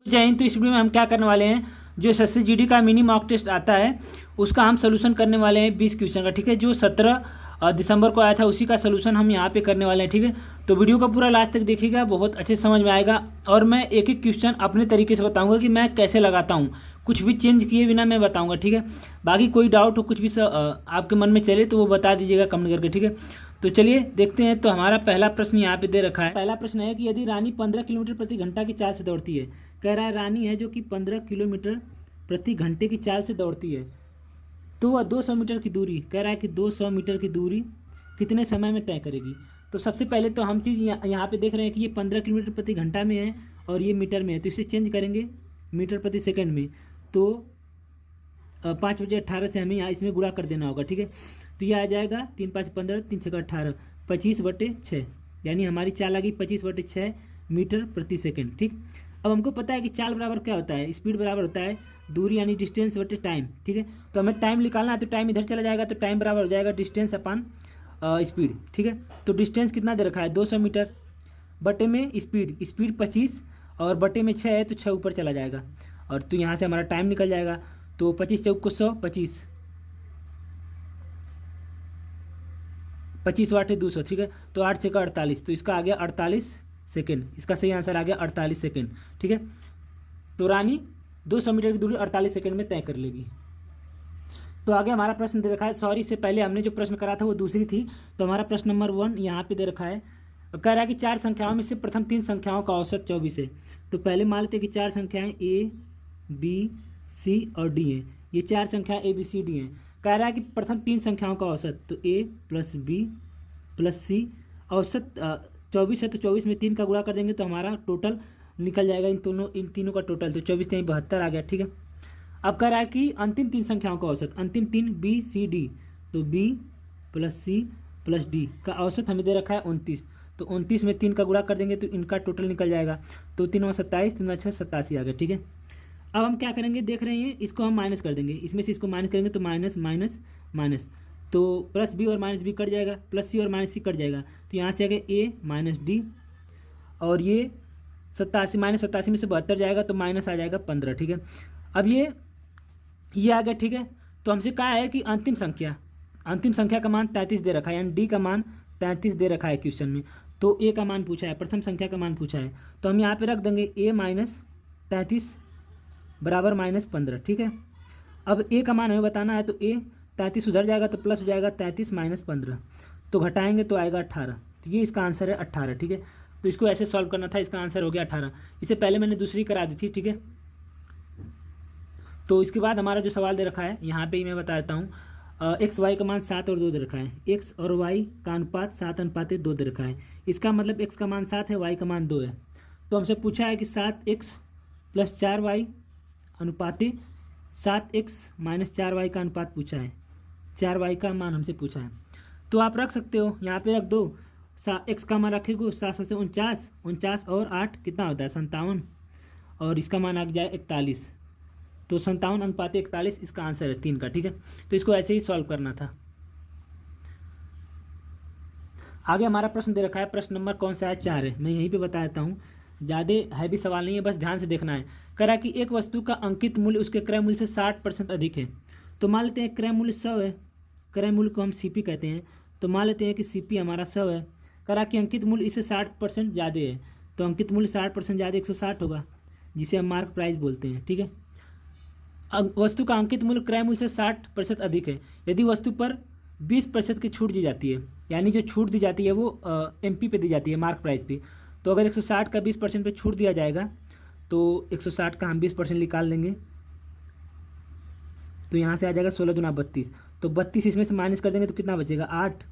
जय हिंद। तो इस वीडियो में हम क्या करने वाले हैं, जो एसएससी जीडी का मिनी मॉक टेस्ट आता है उसका हम सोल्यूशन करने वाले हैं 20 क्वेश्चन का। ठीक है, जो 17 दिसंबर को आया था उसी का सोल्यूशन हम यहाँ पे करने वाले हैं। ठीक है, तो वीडियो का पूरा लास्ट तक देखिएगा, बहुत अच्छे से समझ में आएगा। और मैं एक एक क्वेश्चन अपने तरीके से बताऊंगा कि मैं कैसे लगाता हूँ, कुछ भी चेंज किए बिना मैं बताऊंगा। ठीक है, बाकी कोई डाउट हो, कुछ भी आपके मन में चले तो वो बता दीजिएगा कमेंट करके। ठीक है, तो चलिए देखते हैं। तो हमारा पहला प्रश्न यहाँ पे दे रखा है। पहला प्रश्न है कि यदि रानी 15 किलोमीटर प्रति घंटा की चाल से दौड़ती है। कह रहा है रानी है जो कि 15 किलोमीटर प्रति घंटे की चाल से दौड़ती है, तो वह 200 मीटर की दूरी, कह रहा है कि 200 मीटर की दूरी कितने समय में तय करेगी। तो सबसे पहले तो हम चीज़ यहाँ पे देख रहे हैं कि ये 15 किलोमीटर प्रति घंटा में है और ये मीटर में है, तो इसे चेंज करेंगे मीटर प्रति सेकंड में। तो 5/18 से हमें यहाँ इसमें गुणा कर देना होगा। ठीक है, तो ये आ जाएगा 3 5 15 3 6 18 25/6, यानी हमारी चाल आ गई 25/6 मीटर प्रति सेकंड। ठीक, अब हमको पता है कि चाल बराबर क्या होता है, स्पीड बराबर होता है दूरी यानी डिस्टेंस बटे टाइम। ठीक है, तो हमें टाइम निकालना है, तो टाइम इधर चला जाएगा, तो टाइम बराबर हो जाएगा डिस्टेंस अपन स्पीड। ठीक है, तो डिस्टेंस कितना दे रखा है 200 मीटर, बटे में स्पीड 25 और बटे में 6 है तो 6 ऊपर चला जाएगा, और तो यहाँ से हमारा टाइम निकल जाएगा। तो 25 चौक को 100, 25 वाट है 200। ठीक है, तो 8 6 का 48, तो इसका आ गया 48 सेकेंड। इसका सही आंसर आ गया 48 सेकेंड। ठीक है, तो रानी 200 मीटर की दूरी 48 सेकेंड में तय कर लेगी। तो आगे हमारा प्रश्न दे रखा है, सॉरी से पहले हमने जो प्रश्न करा था वो दूसरी थी, तो हमारा प्रश्न नंबर 1 यहाँ पे दे रखा है। कह रहा है कि 4 संख्याओं में से प्रथम 3 संख्याओं का औसत 24 है। तो पहले मान लेते हैं कि 4 संख्याएं A, B, C और D हैं। ये 4 संख्याएं A, B, C, D हैं। कह रहा है कि प्रथम 3 संख्याओं का औसत, तो A + B + C, औसत 24 है, तो 24 में 3 का गुणा कर देंगे तो हमारा टोटल निकल जाएगा इन तीनों का टोटल, तो 24 3 72 आ गया। ठीक है, अब कह रहा है कि अंतिम 3 संख्याओं का औसत, अंतिम 3 B, C, D, तो B + C + D का औसत हमें दे रखा है 29, तो 29 में 3 का गुणा कर देंगे तो इनका टोटल निकल जाएगा, तो 3 9 27 3 6 87 आ गया। ठीक है, अब हम क्या करेंगे, देख रहे हैं इसको हम माइनस कर देंगे, इसमें से इसको माइनस करेंगे तो माइनस माइनस माइनस, तो +B और -B कट जाएगा, +C और -C कट जाएगा, तो यहाँ से आ गया A - D, और ये 87 -87 में से 72 जाएगा तो माइनस आ जाएगा 15। ठीक है, अब ये आ गया। ठीक है, तो हमसे कहा है कि अंतिम संख्या का मान 33 दे रखा है, यानी डी का मान 33 दे रखा है क्वेश्चन में। तो ए का मान पूछा है, प्रथम संख्या का मान पूछा है, तो हम यहाँ पे रख देंगे A - 33 बराबर -15। ठीक है, अब ए का मान हमें बताना है, तो A 33 उधर जाएगा तो प्लस हो जाएगा 33 - 15, तो घटाएंगे तो आएगा 18, तो ये इसका आंसर है 18। ठीक है, तो इसको ऐसे सॉल्व करना था, इसका आंसर हो गया 18। इससे पहले मैंने दूसरी करा दी थी। ठीक है, तो इसके बाद हमारा जो सवाल दे रखा है यहाँ पे ही मैं बता देता हूँ, x y का मान 7 और 2 दे रखा है, x और y का अनुपात 7:2 दे रखा है। इसका मतलब x का मान 7 है, y का मान 2 है। तो हमसे पूछा है कि 7x + 4y अनुपाते 7x - 4y का अनुपात पूछा है, 4y का मान हमसे पूछा है। तो आप रख सकते हो, यहाँ पे रख दो, x का मान रखेगो 7 से 49 और 8 कितना होता है 57, और इसका मान आ जाए 41, तो 57:41 इसका आंसर है 3 का। ठीक है, तो इसको ऐसे ही सॉल्व करना था। आगे हमारा प्रश्न दे रखा है, प्रश्न नंबर कौन सा है 4 है, मैं यहीं पे बता देता हूँ, ज़्यादा हैवी सवाल नहीं है, बस ध्यान से देखना है। कह रहा है कि एक वस्तु का अंकित मूल्य उसके क्रय मूल्य से 60% अधिक है। तो मान लेते हैं क्रय मूल्य 100 है, क्रय मूल्य को हम CP कहते हैं, तो मान लेते हैं कि CP हमारा 100 है। कह रहा है कि अंकित मूल्य इससे 60% ज़्यादा है, तो अंकित मूल्य 60% ज़्यादा 160 होगा, जिसे हम मार्क प्राइस बोलते हैं। ठीक है, वस्तु का अंकित मूल्य क्रय मूल्य से 60% अधिक है। यदि वस्तु पर 20% की छूट दी जाती है, यानी जो छूट दी जाती है वो MP पे दी जाती है, मार्क प्राइस पे, तो अगर 160 का 20% पे छूट दिया जाएगा तो 160 का हम 20% निकाल लेंगे, तो यहाँ से आ जाएगा 16 दूना 32, तो 32 इसमें से माइनस कर देंगे तो कितना बचेगा 8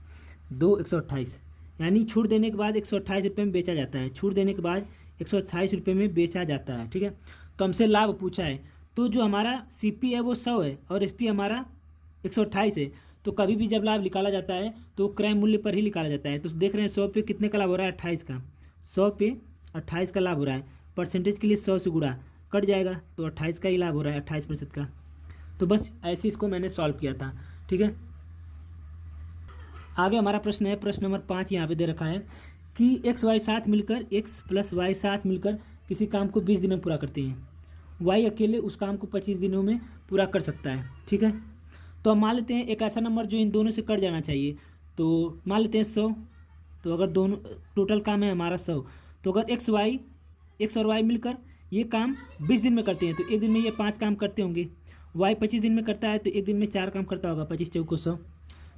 2 128, यानी छूट देने के बाद 128 रुपये में बेचा जाता है, छूट देने के बाद 128 रुपये में बेचा जाता है। ठीक है, तो हमसे लाभ पूछा है, तो जो हमारा CP है वो 100 है और SP हमारा 128 है, तो कभी भी जब लाभ निकाला जाता है तो क्रय मूल्य पर ही निकाला जाता है। तो देख रहे हैं 100 पे कितने का लाभ हो रहा है 28 का, 100 पे 28 का लाभ हो रहा है, परसेंटेज के लिए 100 से गुणा कट जाएगा तो 28 का ही लाभ हो रहा है, 28% का। तो बस ऐसे इसको मैंने सॉल्व किया था। ठीक है, आगे हमारा प्रश्न है, प्रश्न नंबर 5 यहाँ पे दे रखा है कि x y साथ मिलकर x + y साथ मिलकर किसी काम को 20 दिन में पूरा करते हैं, वाई अकेले उस काम को 25 दिनों में पूरा कर सकता है। ठीक है, तो हम मान लेते हैं एक ऐसा नंबर जो इन दोनों से कट जाना चाहिए, तो मान लेते हैं 100। तो अगर दोनों टोटल काम है हमारा 100, तो अगर एक्स और वाई मिलकर ये काम 20 दिन में करते हैं, तो एक दिन में ये 5 काम करते होंगे। वाई 25 दिन में करता है, तो एक दिन में 4 काम करता होगा, 25 चौको 100।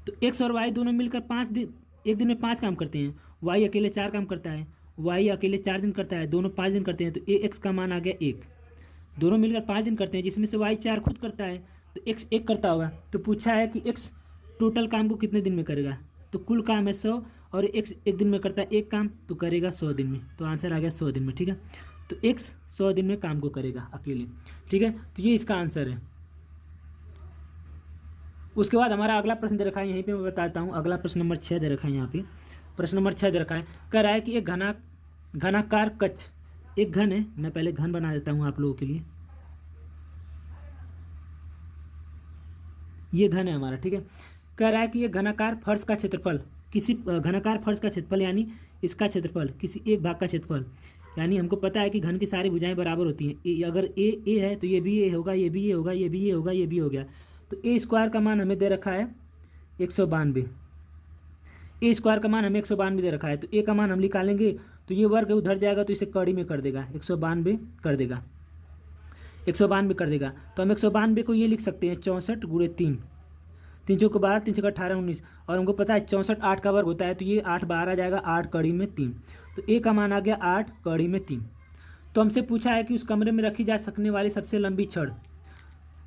तो एक्स और वाई दोनों मिलकर एक दिन में 5 काम करते हैं, वाई अकेले 4 काम करता है, वाई अकेले 4 दिन करता है, दोनों 5 दिन करते हैं, तो एक्स का मान आ गया 1। दोनों मिलकर 5 दिन करते हैं, जिसमें से वाई 4 खुद करता है, तो एक्स 1 करता होगा। तो पूछा है कि एक्स टोटल काम को कितने दिन में करेगा, तो कुल काम है 100 और एक्स एक दिन में करता है एक काम, तो करेगा 100 दिन में। तो आंसर आ गया 100 दिन में। ठीक है, तो एक्स 100 दिन में काम को करेगा अकेले। ठीक है, तो ये इसका आंसर है। उसके बाद हमारा अगला प्रश्न दे रखा है, यहीं पे मैं बताता हूँ। अगला प्रश्न नंबर 6 दे रखा है, यहाँ पे प्रश्न नंबर 6 दे रखा है। कह रहा है कि एक घनाकार कक्ष, एक घन है, मैं पहले घन बना देता हूँ आप लोगों के लिए। ये घन है हमारा। ठीक है, कह रहा है कि ये घनाकार फर्श का क्षेत्रफल, किसी घनाकार फर्श का क्षेत्रफल यानी इसका क्षेत्रफल, किसी एक भाग का क्षेत्रफल, यानी हमको पता है कि घन की सारी भुजाएं बराबर होती हैं। अगर ए है तो ये भी ए होगा, ये भी ए होगा, ये भी ए होगा, ये भी हो गया। तो ए स्क्वायर का मान हमें दे रखा है 192। ए स्क्वायर का मान हमें 192 दे रखा है, तो ए का मान हम निकालेंगे, तो ये वर्ग उधर जाएगा तो इसे कड़ी में कर देगा, 192 कर देगा, 192 कर देगा। तो हम 192 को ये लिख सकते हैं 64 गुणे 3, 3 चौको 12, 3 चौका 18, 19, और हमको पता है 64 8 का वर्ग होता है, तो ये 8 बाहर आ जाएगा, 8 कड़ी में 3। तो ए का मान आ गया 8 कड़ी में 3। तो हमसे पूछा है कि उस कमरे में रखी जा सकने वाली सबसे लंबी छड़,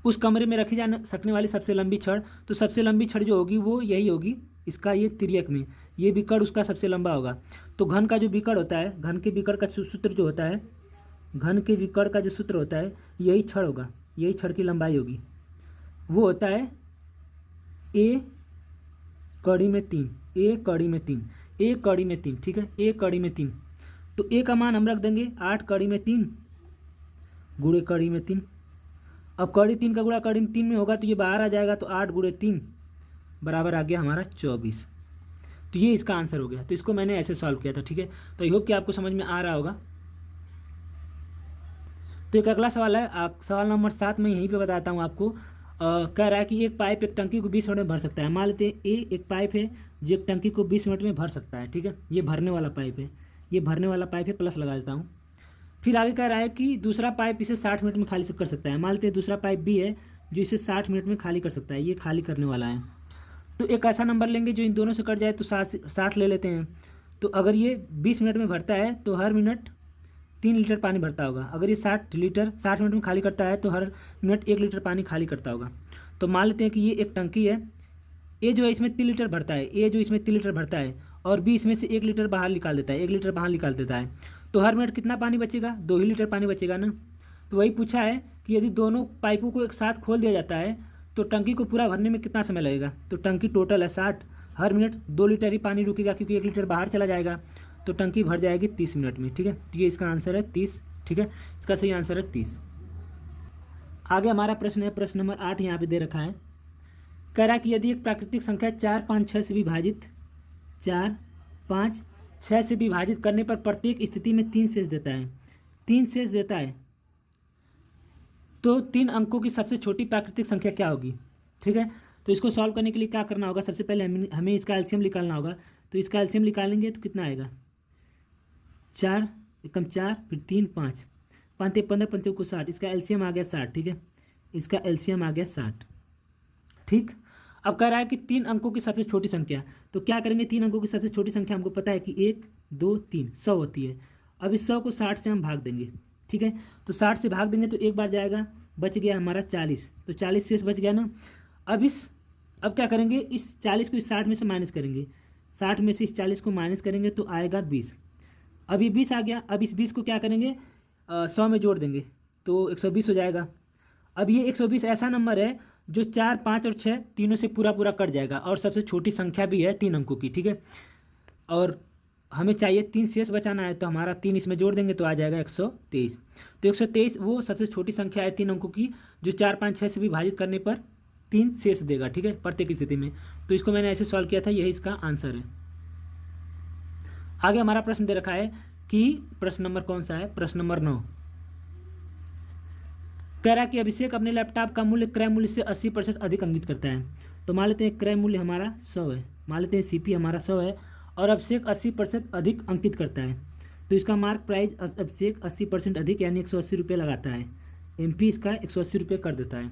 उस कमरे में रखी जा सकने वाली सबसे लंबी छड़, तो सबसे लंबी छड़ जो होगी वो यही होगी, इसका ये तिर्यक में ये विकर्ण उसका सबसे लंबा होगा। तो घन का जो विकर्ण होता है, घन के विकर्ण का सूत्र जो होता है, घन के विकर्ण का जो सूत्र होता है, यही छड़ होगा, यही छड़ की लंबाई होगी, वो होता है ए कड़ी में 3, ए कड़ी में 3, ए कड़ी में 3। ठीक है, ए कड़ी में 3। तो ए का मान हम रख देंगे 8 कड़ी में 3 गुणे कड़ी में 3। अब कड़ी 3 का गुणा कड़ी में 3 में होगा, तो ये बाहर आ जाएगा, तो 8 गुणे 3 बराबर आ गया हमारा 24। तो ये इसका आंसर हो गया। तो इसको मैंने ऐसे सॉल्व किया था। ठीक है, तो आई होप कि आपको समझ में आ रहा होगा। तो एक अगला सवाल है, सवाल नंबर 7 में यहीं पे बताता हूँ आपको। कह रहा है कि एक पाइप एक टंकी को 20 मिनट में भर सकता है। मान लेते हैं ए एक पाइप है जो एक टंकी को 20 मिनट में भर सकता है। ठीक है, ये भरने वाला पाइप है, ये भरने वाला पाइप है, प्लस लगा देता हूँ। फिर आगे कह रहा है कि दूसरा पाइप इसे 60 मिनट में खाली कर सकता है। मान लेते हैं दूसरा पाइप भी है जो इसे 60 मिनट में खाली कर सकता है, ये खाली करने वाला है। तो एक ऐसा नंबर लेंगे जो इन दोनों से कट जाए, तो 60 ले लेते हैं। तो अगर ये 20 मिनट में भरता है तो हर मिनट 3 लीटर पानी भरता होगा। अगर ये 60 मिनट में खाली करता है तो हर मिनट 1 लीटर पानी खाली करता होगा। तो मान लेते हैं कि ये एक टंकी है, ए जो है इसमें 3 लीटर भरता है, ए जो इसमें 3 लीटर भरता है, और बी इसमें से 1 लीटर बाहर निकाल देता है, 1 लीटर बाहर निकाल देता है। तो हर मिनट कितना पानी बचेगा, 2 ही लीटर पानी बचेगा ना। तो वही पूछा है कि यदि दोनों पाइपों को एक साथ खोल दिया जाता है तो टंकी को पूरा भरने में कितना समय लगेगा। तो टंकी टोटल है 60, हर मिनट 2 लीटर ही पानी रुकेगा क्योंकि 1 लीटर बाहर चला जाएगा, तो टंकी भर जाएगी 30 मिनट में। ठीक है, तो ये इसका आंसर है 30। ठीक है, इसका सही आंसर है 30। आगे हमारा प्रश्न है, प्रश्न नंबर 8 यहाँ पे दे रखा है। कह रहा है कि यदि एक प्राकृतिक संख्या 4, 5, 6 से विभाजित 4, 5, 6 से विभाजित करने पर प्रत्येक स्थिति में 3 शेष देता है, 3 शेष देता है, तो 3 अंकों की सबसे छोटी प्राकृतिक संख्या क्या होगी। ठीक है, तो इसको सॉल्व करने के लिए क्या करना होगा, सबसे पहले हमें इसका एलसीएम निकालना होगा। तो इसका एलसीएम निकालेंगे तो कितना आएगा, 4 एकम 4, फिर 3 5, 5 15, 5 को 60, इसका एलसीएम आ गया 60। ठीक है, इसका एलसीएम आ गया 60। ठीक, अब कह रहा है कि 3 अंकों की सबसे छोटी संख्या, तो क्या करेंगे, 3 अंकों की सबसे छोटी संख्या हमको पता है कि 1 2 3 100 होती है। अब इस 100 को 60 से हम भाग देंगे। ठीक है, तो 60 से भाग देंगे तो एक बार जाएगा, बच गया हमारा 40, तो 40 शेष बच गया ना। अब क्या करेंगे, इस 40 को इस 60 में से माइनस करेंगे, 60 में से इस 40 को माइनस करेंगे तो आएगा 20। अब ये 20 आ गया, अब इस 20 को क्या करेंगे, 100 में जोड़ देंगे तो 120 हो जाएगा। अब ये 120 ऐसा नंबर है जो 4, 5 और 6 तीनों से पूरा कट जाएगा और सबसे छोटी संख्या भी है 3 अंकों की। ठीक है, और हमें चाहिए 3 शेष बचाना है, तो हमारा 3 इसमें जोड़ देंगे तो आ जाएगा 123। तो 123 वो सबसे छोटी संख्या है 3 अंकों की जो 4, 5, 6 से विभाजित करने पर 3 शेष देगा। ठीक है, प्रत्येक स्थिति में। तो इसको मैंने ऐसे सॉल्व किया था, यही इसका आंसर है। आगे हमारा प्रश्न दे रखा है कि प्रश्न नंबर कौन सा है, प्रश्न नंबर 9 कह रहा है कि अभिषेक अपने लैपटॉप का मूल्य क्रय मूल्य से 80% अधिक अंकित करता है। तो मान लेते हैं क्रय मूल्य हमारा 100 है, मान लेते हैं सीपी हमारा 100 है और अभिषेक 80% अधिक अंकित करता है। तो इसका मार्क प्राइस अभिषेक 80% अधिक यानी 180 रुपये लगाता है। एमपी इसका 180 रुपये कर देता है।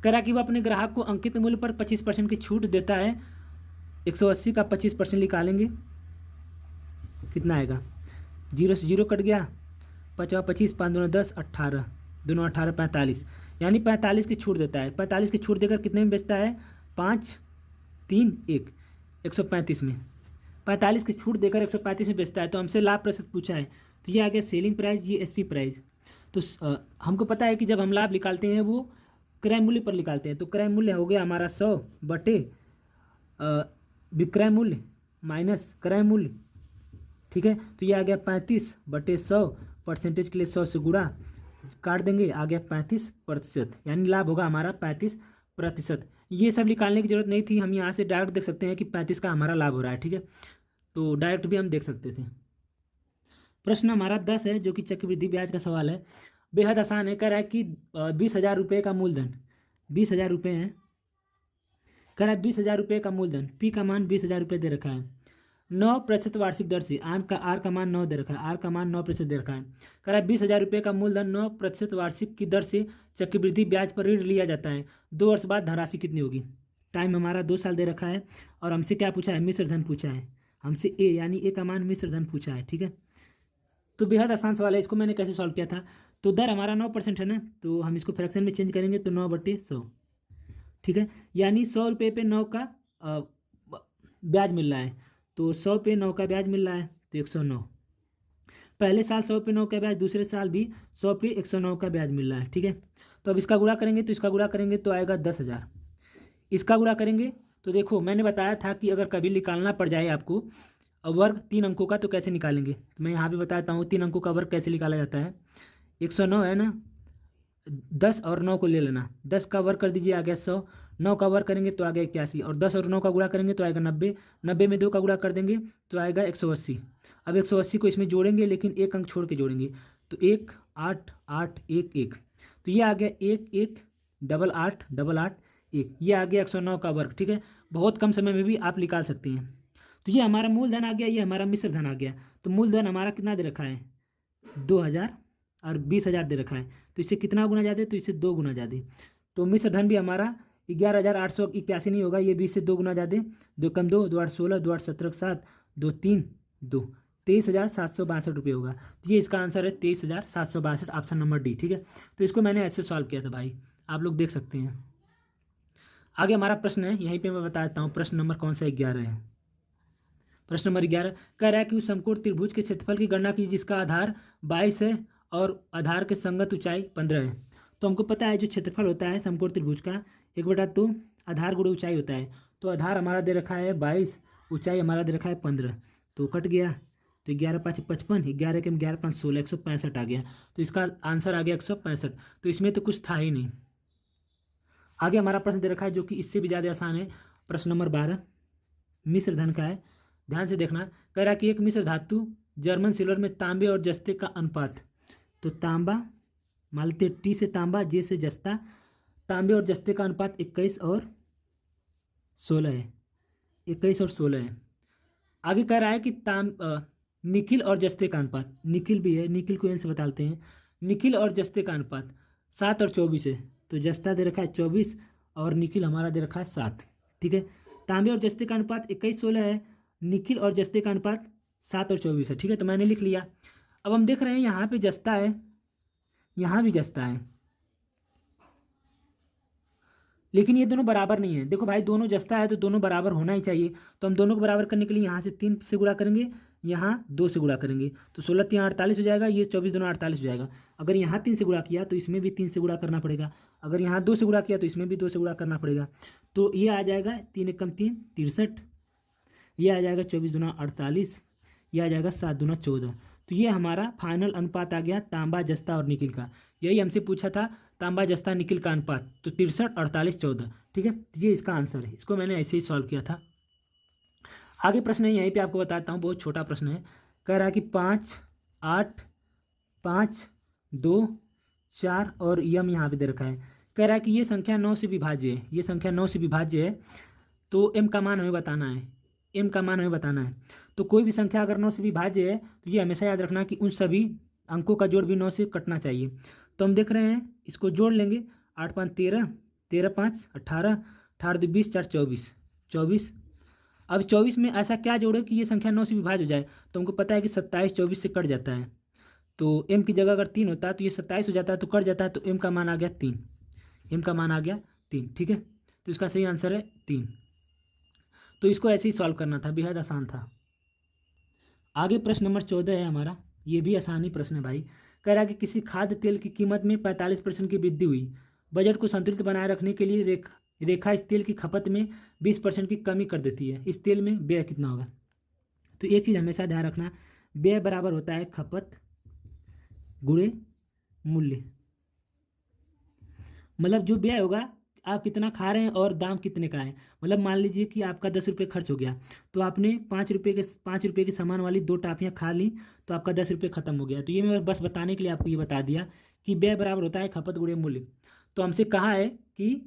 कह रहा कि वह अपने ग्राहक को अंकित मूल्य पर 25% की छूट देता है। 180 का 25% निकालेंगे, कितना आएगा, 0 से 0 कट गया, 5 25 5 दूना 10 18 दोनों 18 45 यानी 45 की छूट देता है। 45 की छूट देकर कितने में बेचता है, 5 3 1 135 में। 45 की छूट देकर 135 में बेचता है। तो हमसे लाभ प्रतिशत पूछा है, तो ये आ गया सेलिंग प्राइस, ये एसपी प्राइस। तो हमको पता है कि जब हम लाभ निकालते हैं वो क्रय मूल्य पर निकालते हैं। तो क्रय मूल्य हो गया हमारा 100 बटे विक्रय मूल्य माइनस क्रय मूल्य, ठीक है। तो ये आ गया 35 बटे 100, परसेंटेज के लिए 100 से गुणा काट देंगे, आ गया 35%, यानी लाभ होगा हमारा 35%। ये सब निकालने की जरूरत नहीं थी, हम यहाँ से डायरेक्ट देख सकते हैं कि 35 का हमारा लाभ हो रहा है, ठीक है। तो डायरेक्ट भी हम देख सकते थे। प्रश्न हमारा 10 है जो कि चक्रवृद्धि ब्याज का सवाल है, बेहद आसान है। कह रहा है कि 20,000 रुपये का मूलधन 20,000 रुपये है। कह रहा है 20,000 रुपये का मूलधन, पी का मान 20,000 रुपये दे रखा है, 9% वार्षिक दर से, आर का मान 9 दे रखा है, आर का मान 9% दे रखा है। कह रहा है 20,000 रुपये का मूलधन 9% वार्षिक की दर से चक्रवृद्धि ब्याज पर ऋण लिया जाता है। 2 वर्ष बाद धनराशि कितनी होगी। टाइम हमारा 2 साल दे रखा है और हमसे क्या पूछा है, मिश्र धन पूछा है। हमसे ए यानी ए का मान मिश्र धन पूछा है, ठीक है। तो बेहद आसान सवाल है, इसको मैंने कैसे सॉल्व किया था। तो दर हमारा 9% है ना, तो हम इसको फ्रैक्शन में चेंज करेंगे तो 9/100, ठीक है। यानी 100 रुपये पे 9 का ब्याज मिल रहा है। तो 100 पे 9 का ब्याज मिल रहा है तो 109। पहले साल 100 पे 9 का ब्याज, दूसरे साल भी 100 पे 109 का ब्याज मिल रहा है, ठीक है। तो अब इसका गुणा करेंगे तो इसका गुणा करेंगे तो आएगा 10,000। इसका गुणा करेंगे तो देखो मैंने बताया था कि अगर कभी निकालना पड़ जाए आपको वर्ग 3 अंकों का तो कैसे निकालेंगे। तो मैं यहाँ पे बताता हूँ 3 अंकों का वर्ग कैसे निकाला जाता है। 109 है ना, 10 और 9 को ले लेना, 10 का वर्ग कर दीजिए आ गया 100, 9 का वर्ग करेंगे तो आ गया 81 और 10 और 9 का गुणा करेंगे तो आएगा 90, 90 में 2 का गुणा कर देंगे तो आएगा 180। अब 180 को इसमें जोड़ेंगे लेकिन एक अंक छोड़ के जोड़ेंगे तो 1 8 8 1 1, तो ये आ गया 1 1 8 8 8 8 1, ये आ गया 109 का वर्ग, ठीक है। बहुत कम समय में भी आप निकाल सकते हैं। तो ये हमारा मूलधन आ गया, ये हमारा मिश्र धन आ गया। तो मूलधन हमारा कितना दे रखा है, 2,000 और 20,000 दे रखा है, तो इससे कितना गुना ज़्यादा, तो इससे 2 गुना ज़्यादा। तो मिश्र धन भी हमारा 11,881 नहीं होगा, ये 20 से 2 गुना ज़्यादा, 2 कम 2 2 8 16 2 8 17 7 2 3 2 23,762 रुपये होगा। तो ये इसका आंसर है 23,762, ऑप्शन नंबर डी, ठीक है। तो इसको मैंने ऐसे सॉल्व किया था भाई, आप लोग देख सकते हैं। आगे हमारा प्रश्न है, यहीं पे मैं बता देता हूँ प्रश्न नंबर कौन सा, 11 है। प्रश्न नंबर 11 कह रहा है कि उस समकोण त्रिभुज के क्षेत्रफल की गणना कीजिए जिसका आधार 22 है और आधार के संगत ऊंचाई 15 है। तो हमको पता है जो क्षेत्रफल होता है समकोण त्रिभुज का 1/2 आधार गुणे ऊंचाई होता है। तो आधार हमारा दे रखा है 22, ऊंचाई हमारा दे रखा है 15, तो कट गया, तो 11 5 55, 11 के 11 5 16, 165 आ गया। तो इसका आंसर आ गया 165। तो इसमें तो कुछ था ही नहीं। आगे हमारा प्रश्न दे रखा है जो कि इससे भी ज़्यादा आसान है, प्रश्न नंबर 12 मिश्र धन का है, ध्यान से देखना। कह रहा है कि एक मिश्र धातु जर्मन सिल्वर में तांबे और जस्ते का अनुपात, तो तांबा मान लेते टी से तांबा, जे से जस्ता, तांबे और जस्ते का अनुपात 21 और 16 है, 21 और 16 है। आगे कह रहा है कि निकिल और जस्ते का अनुपात, निकिल भी है, निकिल को एन से बताते हैं, निकिल और जस्ते का अनुपात 7 और 24 है। तो जस्ता दे रखा है 24 और निकिल हमारा दे रखा है 7, ठीक है। तांबे और जस्ते का अनुपात 21-16 है, निकिल और जस्ते का अनुपात 7 और 24 है, ठीक है। तो मैंने लिख लिया। अब हम देख रहे हैं यहाँ पे जस्ता है, यहाँ भी जस्ता है, लेकिन ये दोनों बराबर नहीं है। देखो भाई दोनों जस्ता है तो दोनों बराबर होना ही चाहिए। तो हम दोनों को बराबर करने के लिए यहाँ से 3 से गुणा करेंगे, यहाँ 2 से गुणा करेंगे, तो 16 3 48 हो जाएगा, ये 24 दोनों 48 हो जाएगा। अगर यहाँ 3 से गुणा किया तो इसमें भी 3 से गुणा करना पड़ेगा, अगर यहाँ 2 से गुणा किया तो इसमें भी 2 से गुणा करना पड़ेगा। तो ये आ जाएगा 3 1 3 63, ये आ जाएगा 24 दूना 48, ये आ जाएगा 7 दूना 14। तो ये हमारा फाइनल अनुपात आ गया तांबा जस्ता और निकिल का। यही हमसे पूछा था तांबा जस्ता निकिल का अनुपात, तो 63 48 14, ठीक है। तो ये इसका आंसर है, इसको मैंने ऐसे ही सॉल्व किया था। आगे प्रश्न है, यहीं पे आपको बताता हूँ, बहुत छोटा प्रश्न है। कह रहा है कि 5 8, 5, 2, 4 और यम यहाँ पे दे रखा है। कह रहा है कि ये संख्या 9 से विभाज्य है, ये संख्या 9 से विभाज्य है, तो m का मान हमें बताना है, m का मान हमें बताना है। तो कोई भी संख्या अगर 9 से विभाज्य है तो ये हमेशा याद रखना कि उन सभी अंकों का जोड़ भी 9 से कटना चाहिए। तो हम देख रहे हैं, इसको जोड़ लेंगे, 8 5 13, 13 5 18, 18 2 20, 4 24, 24। अब 24 में ऐसा क्या जोड़े कि ये संख्या 9 से विभाज्य हो जाए। तो हमको पता है कि 27 24 से कट जाता है, तो m की जगह अगर 3 होता है तो ये 27 हो जाता है, तो कट जाता है, तो m का मान आ गया 3, m का मान आ गया 3। ठीक है, तो इसका सही आंसर है 3। तो इसको ऐसे ही सॉल्व करना था, बेहद आसान था। आगे प्रश्न नंबर 14 है हमारा, ये भी आसानी प्रश्न है भाई। कह रहा है कि किसी खाद्य तेल की कीमत में 45% की वृद्धि हुई, बजट को संतुलित बनाए रखने के लिए रेखा इस तेल की खपत में 20% की कमी कर देती है, इस तेल में व्यय कितना होगा। तो एक चीज़ हमेशा ध्यान रखना, व्यय बराबर होता है खपत गुणे मूल्य। मतलब जो व्यय होगा, आप कितना खा रहे हैं और दाम कितने का है। मतलब मान लीजिए कि आपका 10 रुपये खर्च हो गया, तो आपने 5 रुपये के सामान वाली 2 टाफियाँ खा ली, तो आपका 10 रुपये खत्म हो गया। तो ये मैं बस बताने के लिए आपको ये बता दिया कि व्यय बराबर होता है खपत गुणे मूल्य। तो हमसे कहा है कि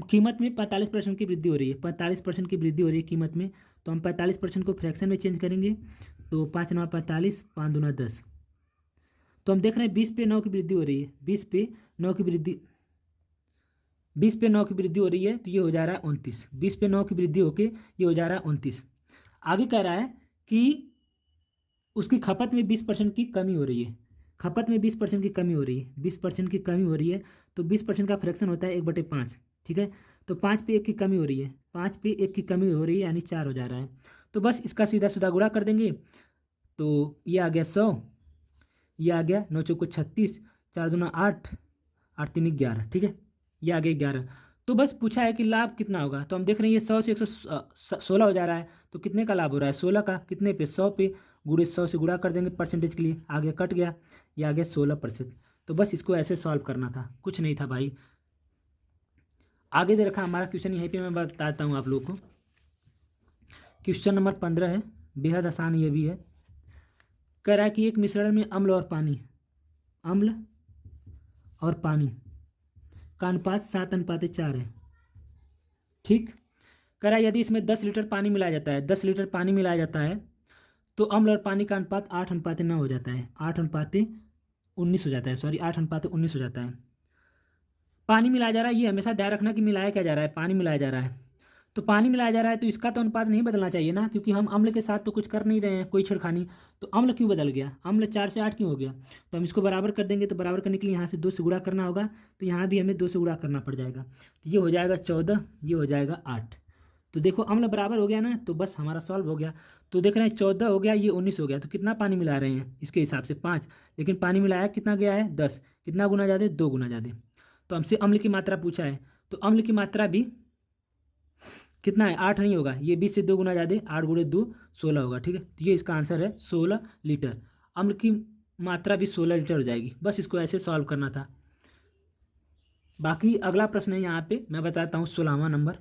कीमत में 45% की वृद्धि हो रही है, 45% की वृद्धि हो रही है कीमत में। तो हम 45% को फ्रैक्शन में चेंज करेंगे, तो 5 9 45, 5 दूना 10। तो हम देख रहे हैं 20 पे 9 की वृद्धि हो रही है, 20 पे 9 की वृद्धि, 20 पे 9 की वृद्धि हो रही है, तो ये हो जा रहा है 29। 20 पे 9 की वृद्धि होके ये हो जा रहा है 29। आगे कह रहा है कि उसकी खपत में 20% की कमी हो रही है, खपत में 20% की कमी हो रही है, 20% की कमी हो रही है। तो 20% का फ्रैक्शन होता है 1/5। ठीक है, तो 5 पे 1 की कमी हो रही है, 5 पे 1 की कमी हो रही है, यानी 4 हो जा रहा है। तो बस इसका सीधा सीधा गुणा कर देंगे, तो ये आ गया 100, ये आ गया 9 चौको 36, 4 दूना 8, 8 3 11। ठीक है, ये आ गया 11। तो बस पूछा है कि लाभ कितना होगा। तो हम देख रहे हैं ये 100 से 116 हो जा रहा है, तो कितने का लाभ हो रहा है, 16 का। कितने पे, 100 पे, गुणे 100 से गुणा कर देंगे परसेंटेज के लिए, आगे कट गया, ये आ गया 16%। तो बस इसको ऐसे सॉल्व करना था, कुछ नहीं था भाई। आगे दे रखा हमारा क्वेश्चन, यहीं पे मैं बताता हूँ आप लोगों को। क्वेश्चन नंबर 15 है, बेहद आसान ये भी है। कह रहा है कि एक मिश्रण में अम्ल और पानी, अम्ल और पानी का अनुपात 7:4 है। ठीक, कह रहा है यदि इसमें 10 लीटर पानी मिलाया जाता है, 10 लीटर पानी मिलाया जाता है, तो अम्ल और पानी का अनुपात 8:9 हो जाता है, 8:19 हो जाता है, सॉरी 8:19 हो जाता है। पानी मिलाया जा रहा है, ये हमेशा ध्यान रखना कि मिलाया क्या जा रहा है, पानी मिलाया जा रहा है। तो पानी मिलाया जा रहा है, तो इसका तो अनुपात नहीं बदलना चाहिए ना, क्योंकि हम अम्ल के साथ तो कुछ कर नहीं रहे हैं, कोई छेड़खानी। तो अम्ल क्यों बदल गया, अम्ल 4 से 8 क्यों हो गया। तो हम इसको बराबर कर देंगे, तो बराबर करने के लिए यहाँ से 2 से गुणा करना होगा, तो यहाँ भी हमें 2 से गुणा करना पड़ जाएगा। तो ये हो जाएगा 14, ये हो जाएगा 8। तो देखो अम्ल बराबर हो गया ना, तो बस हमारा सॉल्व हो गया। तो देख रहे हैं 14 हो गया, ये 19 हो गया। तो कितना पानी मिला रहे हैं इसके हिसाब से 5, लेकिन पानी मिलाया कितना गया है 10। कितना गुना ज़्यादा, 2 गुना ज़्यादा। तो हमसे अम्ल की मात्रा पूछा है, तो अम्ल की मात्रा भी कितना है, 8 नहीं होगा, ये 20 से 2 गुना ज़्यादा, 8 गुणे 2 16 होगा। ठीक है, तो ये इसका आंसर है 16 लीटर। अम्ल की मात्रा भी 16 लीटर हो जाएगी। बस इसको ऐसे सॉल्व करना था। बाकी अगला प्रश्न है यहाँ पे, मैं बताता हूँ 16वां नंबर।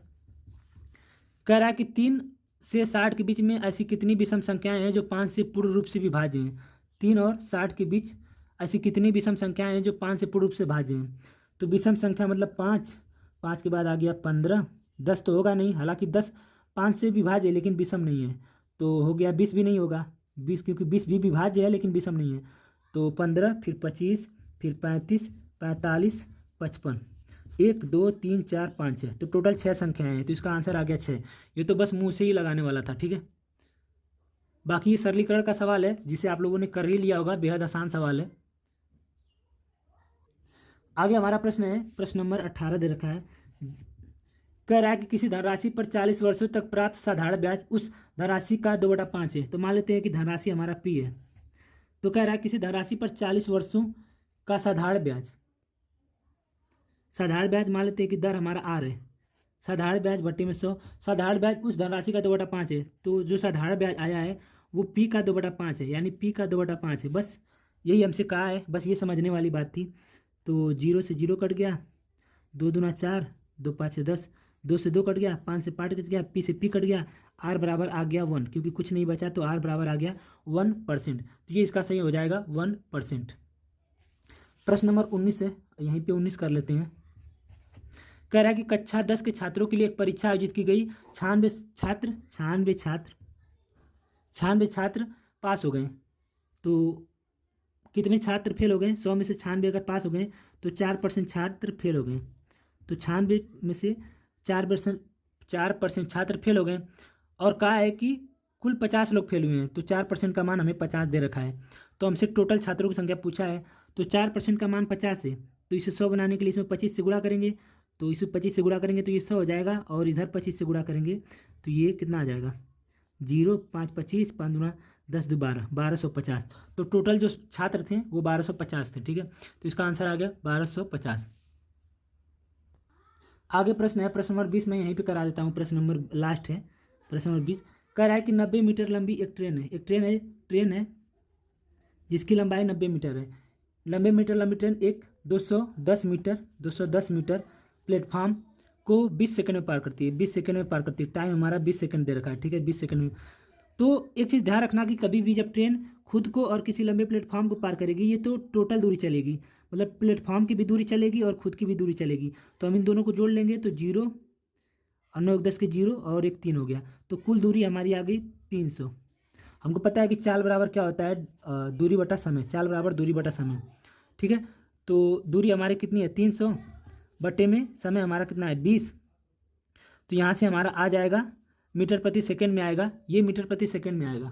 कह रहा है कि 3 से 60 के बीच में ऐसी कितनी विषम संख्याएं हैं जो 5 से पूर्ण रूप से विभाज्य हैं। 3 और 60 के बीच ऐसी कितनी विषम संख्याएं हैं जो 5 से पूर्ण रूप से भाज्य हैं। तो विषम संख्या मतलब 5, 5 के बाद आ गया 15, 10 तो होगा नहीं, हालांकि 10 5 से विभाज्य है लेकिन विषम नहीं है। तो हो गया 20 भी नहीं होगा, 20 क्योंकि 20 भी विभाज्य है लेकिन विषम नहीं है। तो 15, फिर 25, फिर 35, 45, 55, 1 2 3 4 5 है, तो टोटल 6 संख्याएं हैं। तो इसका आंसर आ गया 6। ये तो बस मुंह से ही लगाने वाला था। ठीक है, बाकी ये सरलीकरण का सवाल है जिसे आप लोगों ने कर ही लिया होगा, बेहद आसान सवाल है। आगे हमारा प्रश्न है, प्रश्न नंबर 18 दे रखा है। कह रहा है कि किसी धनराशि पर 40 वर्षों तक प्राप्त साधारण ब्याज उस धनराशि का 2/5 है। तो मान लेते हैं कि धनराशि हमारा P है। तो कह रहा है किसी धनराशि पर 40 वर्षों का साधारण ब्याज, साधारण ब्याज मान लेते हैं कि दर हमारा R है, साधारण ब्याज बट्टे में 100, साधारण ब्याज उस धनराशि का 2/5 है। तो जो साधारण ब्याज आया है वो P का 2/5 है, यानी P का 2/5 है। बस यही हमसे कहा है, बस ये समझने वाली बात थी। तो 0 से 0 कट गया, 2 दूना 4, 2 5 10, 2 से 2 कट गया, 5 से 5 कट गया, पी से पी कट गया, आर बराबर आ गया 1, क्योंकि कुछ नहीं बचा तो आर बराबर आ गया 1%। तो ये इसका सही हो जाएगा 1%। प्रश्न नंबर 19 है, यहीं पे 19 कर लेते हैं। कह रहा है कि कक्षा 10 के छात्रों के लिए एक परीक्षा आयोजित की गई। 96 छात्र पास हो गए, तो कितने छात्र फेल हो गए? 100 में से 96 अगर पास हो गए तो 4% छात्र फेल हो गए। तो 96 में से 4% छात्र फेल हो गए, और कहा है कि कुल 50 लोग फेल हुए हैं, तो 4% का मान हमें 50 दे रखा है। तो हमसे टोटल छात्रों की संख्या पूछा है, तो 4% का मान 50 है, तो इसे 100 बनाने के लिए इसमें 25 से गुणा करेंगे, तो इसे 25 से गुणा करेंगे तो ये 100 हो जाएगा, और इधर 25 से गुणा करेंगे तो ये कितना आ जाएगा? 0, 5, 25, 5 दूना 10, 2 12, 1250। तो टोटल जो छात्र थे वो 1250 थे। ठीक है, तो इसका आंसर आ गया 1250। आगे प्रश्न है, प्रश्न नंबर 20 मैं यहीं पे करा देता हूँ, प्रश्न नंबर लास्ट है। प्रश्न नंबर 20 कह रहा है कि 90 मीटर लंबी एक ट्रेन है जिसकी लंबाई 90 मीटर है। 90 मीटर लंबी ट्रेन एक 210 मीटर प्लेटफॉर्म को 20 सेकंड में पार करती है। 20 सेकंड में पार करती है, टाइम हमारा 20 सेकंड दे रखा है। ठीक है, 20 सेकंड में। तो एक चीज़ ध्यान रखना कि कभी भी जब ट्रेन खुद को और किसी लंबे प्लेटफॉर्म को पार करेगी, ये तो टोटल दूरी चलेगी, मतलब प्लेटफॉर्म की भी दूरी चलेगी और खुद की भी दूरी चलेगी। तो हम इन दोनों को जोड़ लेंगे तो 0 और 9 10 के 0 और एक 3 हो गया, तो कुल दूरी हमारी आ गई 300। हमको पता है कि चाल बराबर क्या होता है, दूरी बटा समय। चाल बराबर दूरी बटा समय। ठीक है, तो दूरी हमारी कितनी है? 300 बटे में समय हमारा कितना है? 20। तो यहाँ से हमारा आ जाएगा मीटर प्रति सेकंड में आएगा, ये मीटर प्रति सेकंड में आएगा।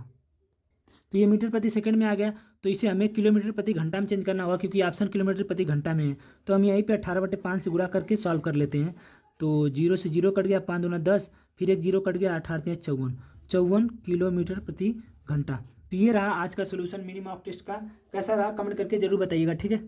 तो ये मीटर प्रति सेकंड में आ गया, तो इसे हमें किलोमीटर प्रति घंटा में चेंज करना होगा, क्योंकि ऑप्शन किलोमीटर प्रति घंटा में है। तो हम यहीं पे 18/5 से गुणा करके सॉल्व कर लेते हैं। तो 0 से 0 कट गया, 5 दूना 10, फिर एक 0 कट गया, 8 8 54 किलोमीटर प्रति घंटा। तो ये रहा आज का सोल्यूशन मिनी मॉक टेस्ट का। कैसा रहा कमेंट करके जरूर बताइएगा। ठीक है।